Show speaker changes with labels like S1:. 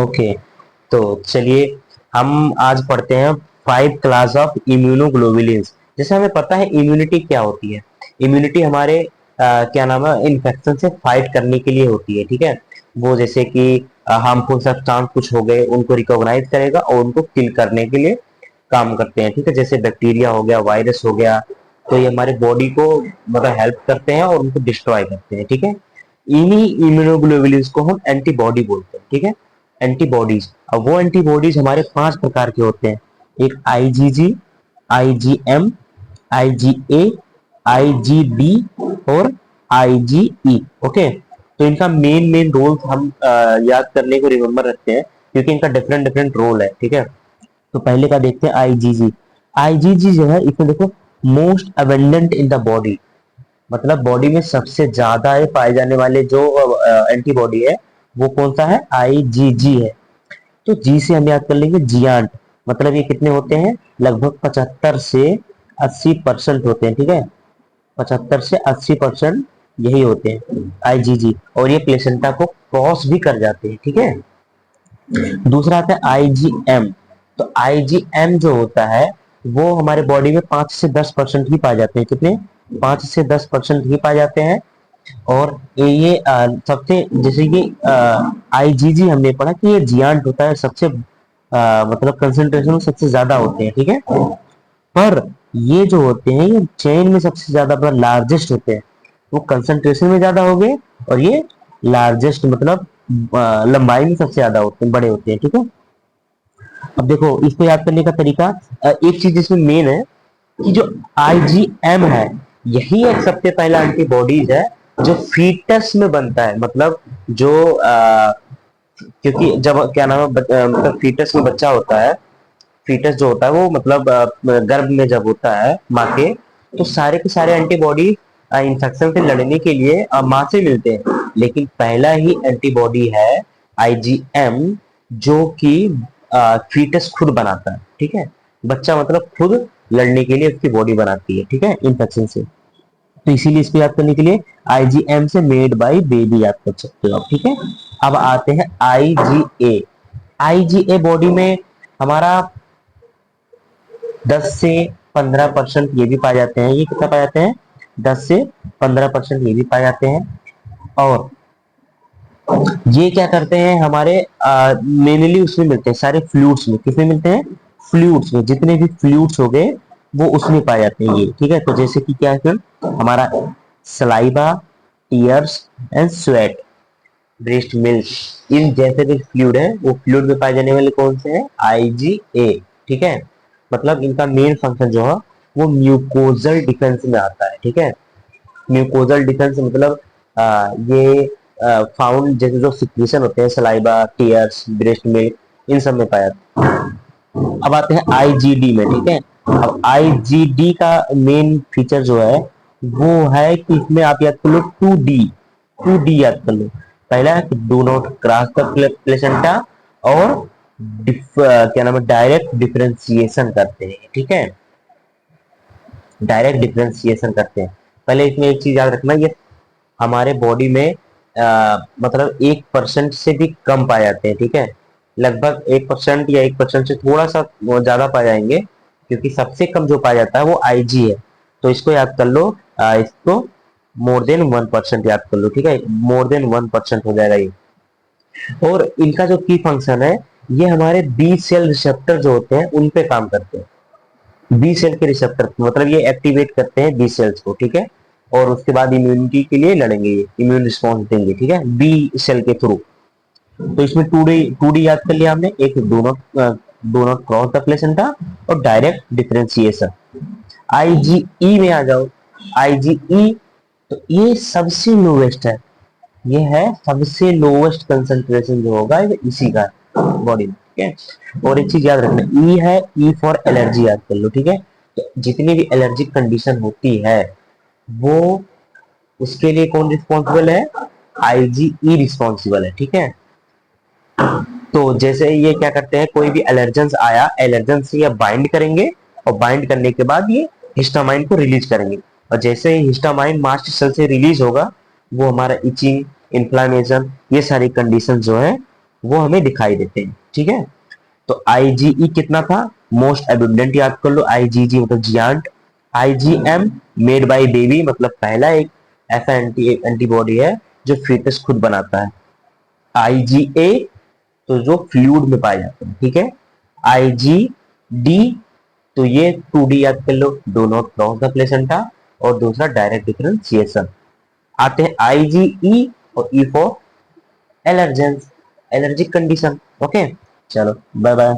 S1: Okay, तो चलिए हम आज पढ़ते हैं 5 क्लास ऑफ इम्यूनोग्लोबुलिन्स। जैसे हमें पता है इम्यूनिटी क्या होती है। इम्यूनिटी हमारे क्या नाम है, इन्फेक्शन से फाइट करने के लिए होती है, ठीक है। वो जैसे कि हार्मफुल सब्सटेंस कुछ हो गए उनको रिकॉग्नाइज करेगा और उनको किल करने के लिए काम करते हैं, ठीक है। जैसे बैक्टीरिया हो गया, वायरस हो गया, तो ये हमारे बॉडी को मतलब हेल्प करते हैं और उनको डिस्ट्रॉय करते हैं, ठीक है। इन्हीं इम्यूनोग्लोबुलिन्स को हम एंटीबॉडी बोलते हैं, ठीक है। एंटीबॉडीज, अब वो एंटीबॉडीज हमारे 5 प्रकार के होते हैं। एक आईजीजी, आईजीएम, आईजीए, आईजीडी और आईजीई। ओके, तो इनका मेन मेन रोल हम याद करने को रिमेम्बर रखते हैं, क्योंकि इनका डिफरेंट डिफरेंट रोल है, ठीक है। तो पहले का देखते हैं आईजीजी। आईजीजी जो है इसमें देखो, most abundant in the body, मतलब बॉडी में सबसे ज्यादा पाए जाने वाले जो एंटीबॉडी है वो कौन सा है, आईजीजी है। तो जी से हम याद कर लेंगे जियांट, मतलब ये कितने होते हैं, लगभग 75 से 80% होते हैं, ठीक है। 75 से 80% यही होते हैं आईजीजी, और ये प्लेसेंटा को क्रॉस भी कर जाते हैं, ठीक है। दूसरा आता है आईजीएम। तो आईजीएम जो होता है वो हमारे बॉडी में 5 से 10% ही पाए जाते हैं। कितने, 5 से 10% ही पाए जाते हैं। और ये सबसे, जैसे ये आईजीजी हमने पढ़ा कि ये जियांट होता है, सबसे मतलब कंसंट्रेशन सबसे ज्यादा होते हैं, ठीक है। पर ये जो होते हैं ये चेन में सबसे ज्यादा लार्जेस्ट होते हैं। वो कंसंट्रेशन में ज्यादा हो गए और ये लार्जेस्ट, मतलब लंबाई में सबसे ज्यादा होते हैं, बड़े होते हैं, ठीक है। अब देखो इसको याद करने का तरीका, एक चीज इसमें मेन है कि जो आईजीएम है यही एक सबसे पहला एंटीबॉडीज है जो फीटस में बनता है। मतलब जो क्योंकि जब क्या नाम है मतलब फीटस में बच्चा होता है, फीटस जो होता है वो मतलब गर्भ में जब होता है माँ के, तो सारे के सारे एंटीबॉडी इंफेक्शन से लड़ने के लिए माँ से मिलते हैं। लेकिन पहला ही एंटीबॉडी है आईजीएम, जो कि फीटस खुद बनाता है, ठीक है। बच्चा मतलब खुद लड़ने के लिए उसकी बॉडी बनाती है, ठीक है, इन्फेक्शन से। तो इसीलिए इसको याद करने के लिए आईजीएम से मेड बाय बेबी याद कर सकते हो आप, ठीक है। अब आते हैं आईजीए। आईजीए बॉडी में हमारा 10 से 15% ये भी पाए जाते हैं। ये कितना पाए जाते हैं, 10 से 15% ये भी पाए जाते हैं। और ये क्या करते हैं हमारे मेनली उसमें मिलते हैं, सारे फ्लूइड्स में। किसमें मिलते हैं, फ्लूइड्स में। जितने भी फ्लूइड्स हो गए वो उसमें पाए जाते हैं ये, ठीक है। तो जैसे कि क्या है हमारा saliva, tears and sweat, breast milk, इन जैसे भी फ्लूइड है वो फ्लूइड में पाए जाने वाले कौन से हैं, आईजीए, ठीक है। मतलब इनका मेन फंक्शन जो है वो म्यूकोजल डिफेंस में आता है, ठीक है। म्यूकोजल डिफेंस मतलब ये फाउंड, जैसे जो सिक्रीशन होते हैं सलाइवा, टीयर्स, ब्रेस्ट मिल्क, इन सब में पाया जाता है। अब आते हैं आईजीडी में, ठीक है। अब आईजीडी का मेन फीचर जो है वो है कि इसमें आप याद कर लो 2D, 2D याद कर लो। पहला है do not cross the placenta, और क्या नाम है, डायरेक्ट डिफरेंशिएशन करते हैं, ठीक है। डायरेक्ट डिफरेंशिएशन करते हैं। पहले इसमें एक चीज याद रखना, ये हमारे बॉडी में मतलब 1% से भी कम पाए जाते हैं, ठीक है। लगभग 1% या 1% से थोड़ा सा ज्यादा पाए जाएंगे, क्योंकि सबसे कम जो पाया जाता है वो आईजी है। तो इसको याद कर लो, इसको मोर देन 1% याद कर लो, ठीक है। मोर देन 1% हो जाएगा ये। और इनका जो की फंक्शन है, ये हमारे बी सेल रिसेप्टर जो होते हैं उन पे काम करते हैं। बी सेल के रिसेप्टर मतलब ये एक्टिवेट करते हैं बी सेल्स को, ठीक है। और उसके बाद इम्यूनिटी के लिए लड़ेंगे, ये इम्यून रिस्पॉन्स देंगे, ठीक है, बी सेल के थ्रू। तो इसमें टू डी याद कर लिया हमने, एक dough not cross the placenta और डायरेक्ट डिफरेंशिएशन। आईजीई में आ जाओ। आईजीई, तो ये सबसे लोवेस्ट है, ये है सबसे लोवेस्ट कंसंट्रेशन जो होगा ये इसी का बॉडी में, ठीक है। और एक चीज याद रखना, ई है, ई फॉर एलर्जी याद कर लो, ठीक है। तो जितनी भी एलर्जिक कंडीशन होती है वो, उसके लिए कौन रिस्पॉन्सिबल है, आईजीई रिस्पॉन्सिबल है, ठीक है। तो जैसे ये क्या करते हैं, कोई भी एलर्जेंस आया, एलर्जेंस से ये बाइंड करेंगे और बाइंड करने के बाद ये हिस्टामाइन को रिलीज करेंगे। और जैसे ही हिस्टामाइन मास्ट सेल से रिलीज होगा, वो हमारा इचिंग, इन्फ्लामेशन, ये सारी कंडीशन जो है वो हमें दिखाई देते हैं। ठीक है, तो आईजीई कितना था, मोस्ट एबुंडेंट याद कर लो, आईजीजी मतलब giant, IgM made by baby मतलब पहला एक ऐसा एंटीबॉडी है जो फीटस खुद बनाता है, आईजीए तो जो फ्लूइड में पाए जाते हैं। ठीक है, आईजीडी तो ये 2D याद कर लो, do not cross the placenta, और दूसरा डायरेक्ट डिफरेंशिएशन। आते हैं आईजीई और E for allergens, allergic condition. Okay, चलो बाय बाय।